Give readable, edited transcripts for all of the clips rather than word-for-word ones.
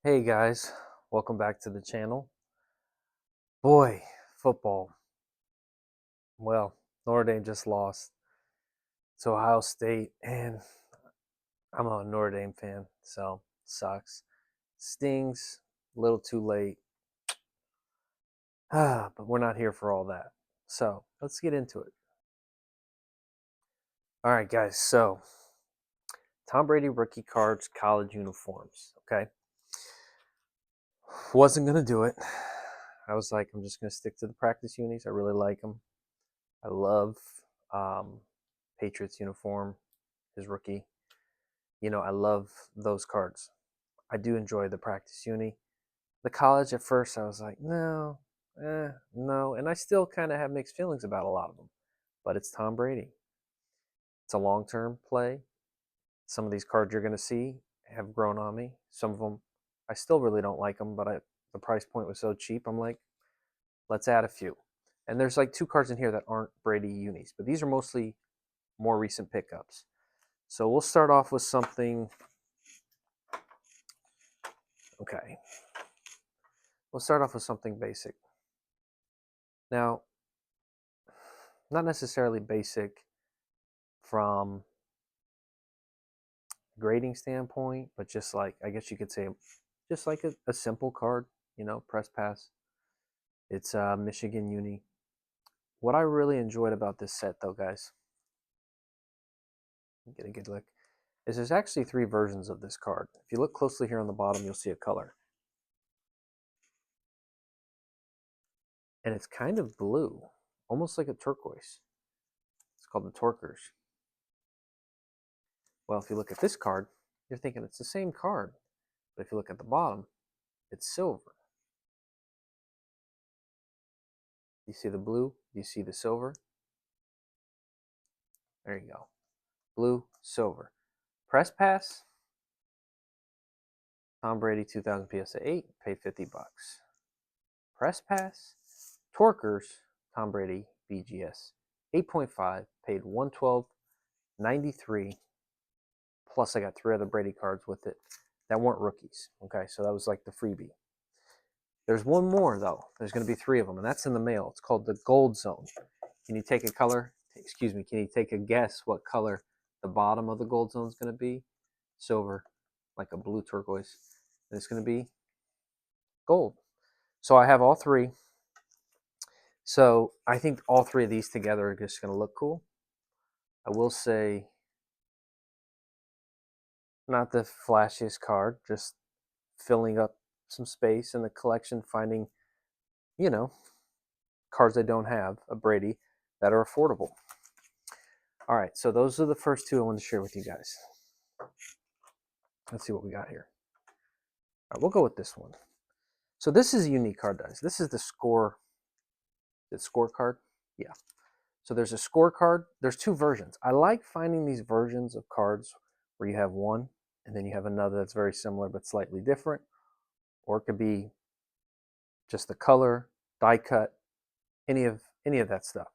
Hey guys, welcome back to the channel. Boy, football. Well, Notre Dame just lost to Ohio State, and I'm a Notre Dame fan, so sucks. Stings, a little too late. But we're not here for all that. So let's get into it. All right, guys. So Tom Brady rookie cards, college uniforms. Okay, wasn't gonna do it. I was like, I'm just gonna stick to the practice unis. I really like them. I love um, Patriots uniform, his rookie. I love those cards. I do enjoy the practice uni. The college at first, I was like, no, no. And I still kind of have mixed feelings about a lot of them. But it's Tom Brady. It's a long term play. Some of these cards you're going to see have grown on me. Some of them, I still really don't like them, but the price point was so cheap. I'm like, let's add a few. And there's like two cards in here that aren't Brady unis, but these are mostly more recent pickups. So we'll start off with something. Okay, we'll start off with something basic. Now, not necessarily basic from a grading standpoint, but just like, I guess you could say, just like a simple card, press pass. It's Michigan Uni. What I really enjoyed about this set, though, guys, get a good look, is there's actually three versions of this card. If you look closely here on the bottom, you'll see a color. And it's kind of blue, almost like a turquoise. It's called the Torkers. Well, if you look at this card, you're thinking it's the same card. But if you look at the bottom, it's silver. You see the blue? You see the silver? There you go. Blue, silver. Press pass, Tom Brady 2000 PSA 8, paid 50 bucks. Press pass, Torkers, Tom Brady BGS 8.5, paid 112.93. Plus I got three other Brady cards with it that weren't rookies. Okay, so that was like the freebie. There's one more though. There's going to be three of them, and that's in the mail. It's called the Gold Zone. Can you take a color? Excuse me. Can you take a guess what color the bottom of the Gold Zone is going to be? Silver, like a blue turquoise. And it's going to be gold. So I have all three. So I think all three of these together are just going to look cool. I will say, not the flashiest card, just filling up some space in the collection, finding, you know, cards I don't have of Brady that are affordable. All right, so those are the first two I want to share with you guys. Let's see what we got here. All right, we'll go with this one. So this is a unique card, guys. This is the scorecard. Yeah. So there's a scorecard. There's two versions. I like finding these versions of cards where you have one and then you have another that's very similar but slightly different. Or it could be just the color, die cut, any of that stuff.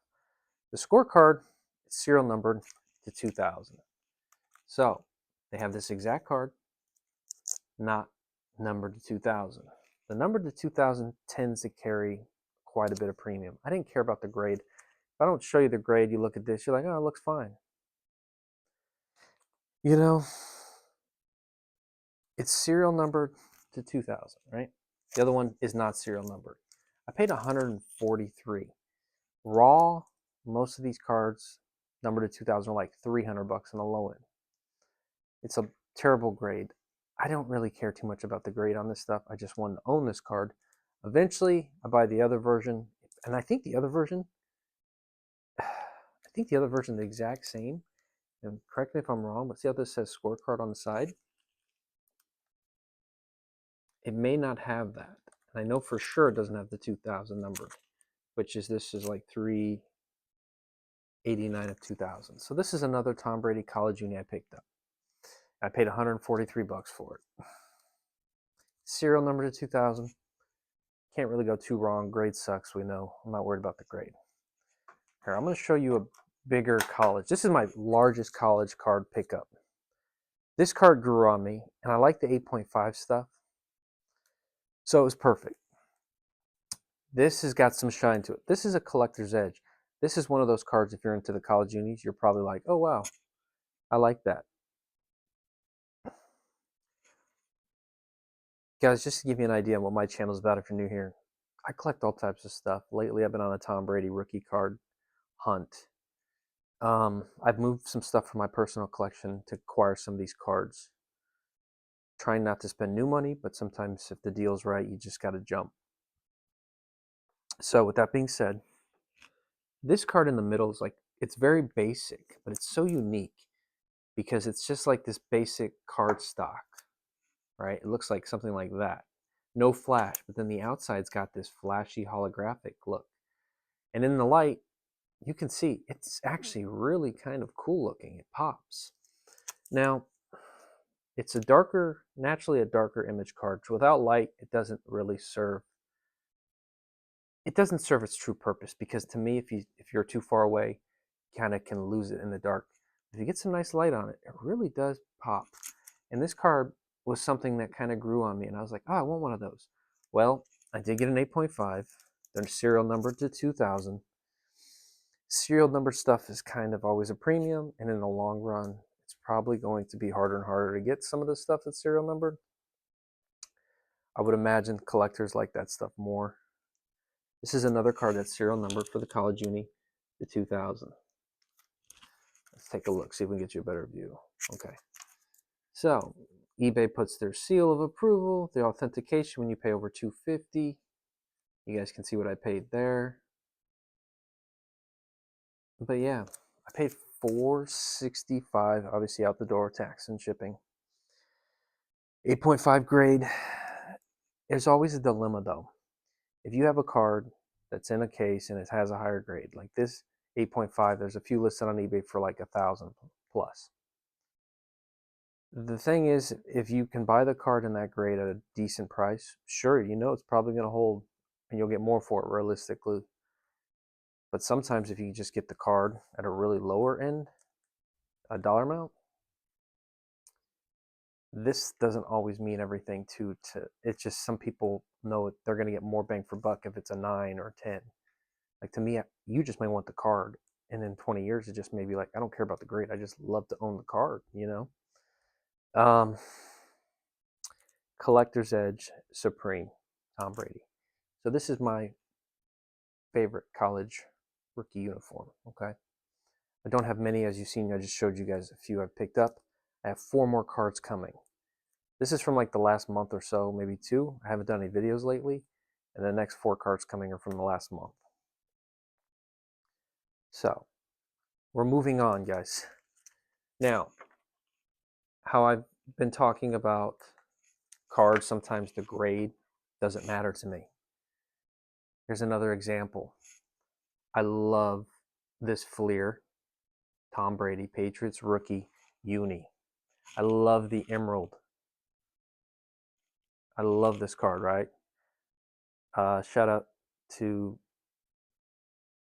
The scorecard is serial numbered to 2000. So they have this exact card, not numbered to 2000. The number to 2000 tends to carry quite a bit of premium. I didn't care about the grade. If I don't show you the grade, you look at this, you're like, oh, it looks fine. You know, it's serial numbered to 2000, right? The other one is not serial numbered. I paid 143. Raw, most of these cards numbered to 2000 are like 300 bucks on the low end. It's a terrible grade. I don't really care too much about the grade on this stuff. I just wanted to own this card. Eventually, I buy the other version, and I think the other version, the exact same. And correct me if I'm wrong, but see how this says scorecard on the side? It may not have that. And I know for sure it doesn't have the 2000 number, which is this is like 389 of 2000. So this is another Tom Brady College Uni I picked up. I paid 143 bucks for it. Serial number to 2000. Can't really go too wrong. Grade sucks, we know. I'm not worried about the grade. Here, I'm going to show you a bigger college. This is my largest college card pickup. This card grew on me, and I like the 8.5 stuff. So it was perfect. This has got some shine to it. This is a collector's edge. This is one of those cards, if you're into the college unis, you're probably like, oh, wow, I like that. Guys, just to give you an idea on what my channel is about if you're new here, I collect all types of stuff. Lately, I've been on a Tom Brady rookie card hunt. I've moved some stuff from my personal collection to acquire some of these cards. Trying not to spend new money, but sometimes if the deal's right, you just got to jump. So with that being said, this card in the middle is like, it's very basic, but it's so unique because it's just like this basic card stock, right? It looks like something like that. No flash, but then the outside's got this flashy holographic look. And in the light, you can see it's actually really kind of cool looking. It pops. Now, it's a darker, naturally a darker image card. Without light, it doesn't really serve. It doesn't serve its true purpose because to me, if you're too far away, you kind of can lose it in the dark. If you get some nice light on it, it really does pop. And this card was something that kind of grew on me, and I was like, oh, I want one of those. Well, I did get an 8.5. They're serial numbered to 2000. Serial number stuff is kind of always a premium, and in the long run, it's probably going to be harder and harder to get some of the stuff that's serial numbered. I would imagine collectors like that stuff more. This is another card that's serial numbered for the college uni, the 2000. Let's take a look, see if we can get you a better view. Okay. So, eBay puts their seal of approval, the authentication when you pay over $250. You guys can see what I paid there. But yeah, I paid $465, obviously out the door, tax and shipping. 8.5 grade. There's always a dilemma though. If you have a card that's in a case and it has a higher grade, like this 8.5, there's a few listed on eBay for like 1,000 plus. The thing is, if you can buy the card in that grade at a decent price, sure, you know it's probably going to hold and you'll get more for it realistically. But sometimes if you just get the card at a really lower end, a dollar amount, this doesn't always mean everything it's just some people know they're going to get more bang for buck if it's a 9 or 10. Like to me, you just may want the card, and in 20 years it just may be like, I don't care about the grade, I just love to own the card, Collector's Edge Supreme, Tom Brady. So this is my favorite college rookie uniform. Okay, I don't have many, as you've seen. I just showed you guys a few I've picked up. I have 4 more cards coming. This is from like the last month or so, maybe 2. I haven't done any videos lately, and the next 4 cards coming are from the last month. So we're moving on, guys. Now, how I've been talking about cards, sometimes the grade doesn't matter to me. Here's another example. I love this Fleer, Tom Brady, Patriots rookie uni. I love the emerald. I love this card, right? Shout out to,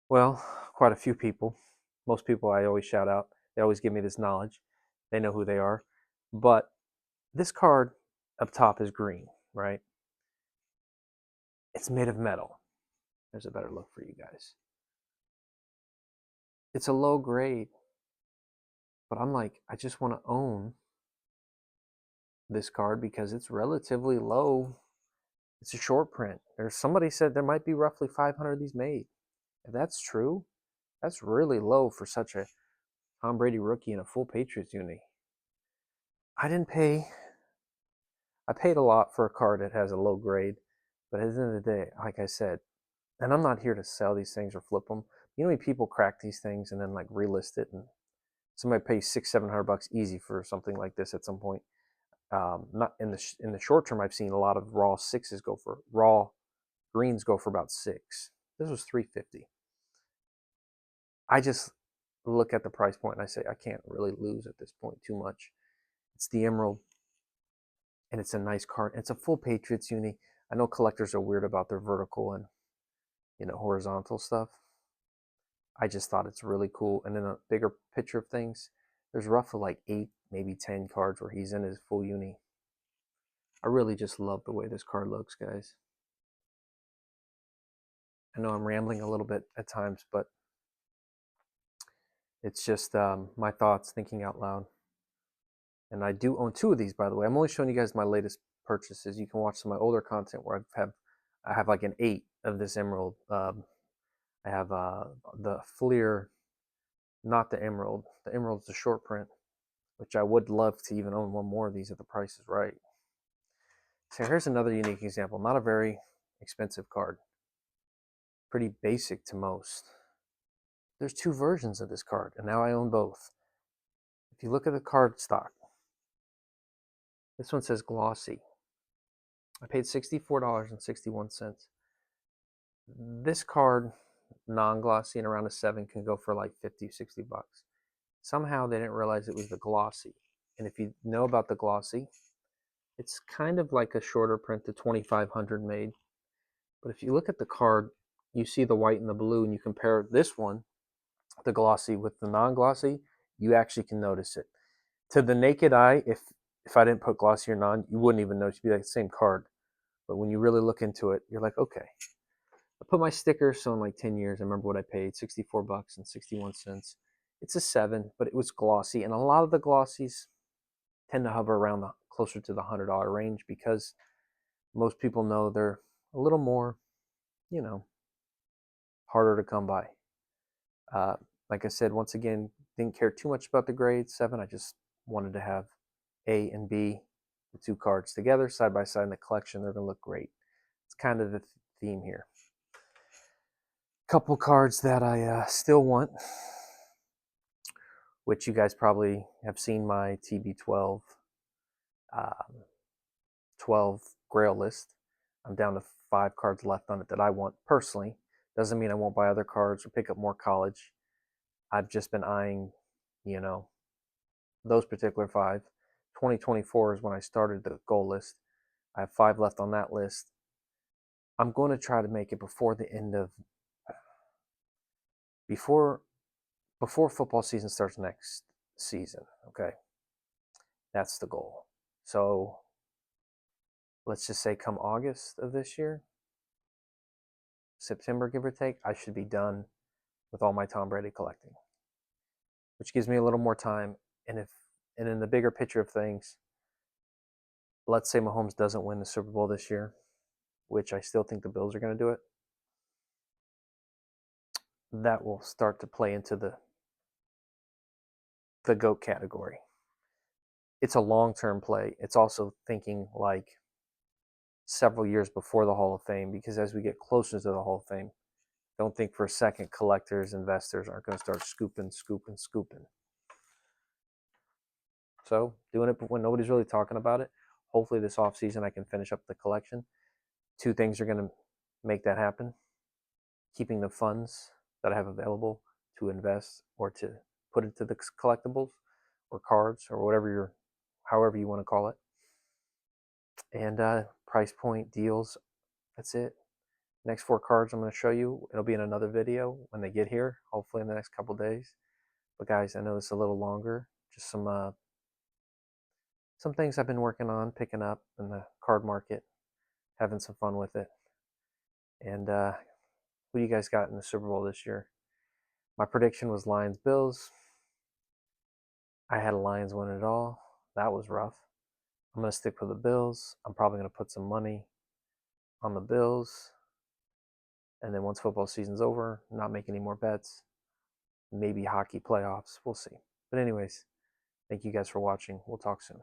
well, quite a few people. Most people I always shout out. They always give me this knowledge. They know who they are. But this card up top is green, right? It's made of metal. There's a better look for you guys. It's a low grade, but I'm like, I just want to own this card because it's relatively low. It's a short print. There's somebody said there might be roughly 500 of these made. If that's true, that's really low for such a Tom Brady rookie in a full Patriots uni. I didn't pay. I paid a lot for a card that has a low grade, but at the end of the day, like I said, and I'm not here to sell these things or flip them. You know, how many people crack these things and then like relist it, and somebody pays $600-700 easy for something like this at some point. Not in the short term, I've seen a lot of raw greens go for about 6. This was $350. I just look at the price point and I say I can't really lose at this point too much. It's the emerald, and it's a nice card. It's a full Patriots uni. I know collectors are weird about their vertical and horizontal stuff. I just thought it's really cool. And in a bigger picture of things, there's roughly like 8, maybe 10 cards where he's in his full uni. I really just love the way this card looks, guys. I know I'm rambling a little bit at times, but it's just my thoughts thinking out loud. And I do own two of these, by the way. I'm only showing you guys my latest purchases. You can watch some of my older content where I have like an 8 of this emerald. I have the Fleer, not the emerald. The emerald's the short print, which I would love to even own one more of these if the price is right. So here's another unique example. Not a very expensive card. Pretty basic to most. There's two versions of this card, and now I own both. If you look at the card stock, this one says glossy. I paid $64.61. This card, non-glossy and around a 7, can go for like 50, 60 bucks. Somehow they didn't realize it was the glossy. And if you know about the glossy, it's kind of like a shorter print, the 2500 made. But if you look at the card, you see the white and the blue, and you compare this one, the glossy, with the non-glossy, you actually can notice it. To the naked eye, if I didn't put glossy or non, you wouldn't even notice. It'd be like the same card. But when you really look into it, you're like, okay. I put my sticker, so in like 10 years, I remember what I paid, 64 bucks and 61 cents. It's a 7, but it was glossy. And a lot of the glossies tend to hover around closer to the $100 range because most people know they're a little more, you know, harder to come by. Uh, like I said, once again, didn't care too much about the grade 7. I just wanted to have A and B, the two cards together side by side in the collection. They're going to look great. It's kind of the theme here. Couple cards that I still want, which you guys probably have seen my TB12 12 Grail list. I'm down to 5 cards left on it that I want personally. Doesn't mean I won't buy other cards or pick up more college. I've just been eyeing, you know, those particular 5. 2024 is when I started the goal list. I have 5 left on that list. I'm going to try to make it before the end of before football season starts next season. Okay, that's the goal. So let's just say come August of this year, September, give or take, I should be done with all my Tom Brady collecting, which gives me a little more time. And in the bigger picture of things, let's say Mahomes doesn't win the Super Bowl this year, which I still think the Bills are going to do it. That will start to play into the GOAT category. It's a long-term play. It's also thinking like several years before the Hall of Fame, because as we get closer to the Hall of Fame, don't think for a second collectors, investors aren't going to start scooping. So doing it when nobody's really talking about it. Hopefully this offseason I can finish up the collection. Two things are going to make that happen. Keeping the funds that I have available to invest or to put into the collectibles or cards or however you want to call it. And price point deals. That's it. Next 4 cards I'm going to show you. It'll be in another video when they get here, hopefully in the next couple days. But guys, I know it's a little longer. Just some things I've been working on, picking up in the card market, having some fun with it. And who do you guys got in the Super Bowl this year? My prediction was Lions-Bills. I had a Lions win it all. That was rough. I'm going to stick with the Bills. I'm probably going to put some money on the Bills. And then once football season's over, not make any more bets. Maybe hockey playoffs. We'll see. But anyways, thank you guys for watching. We'll talk soon.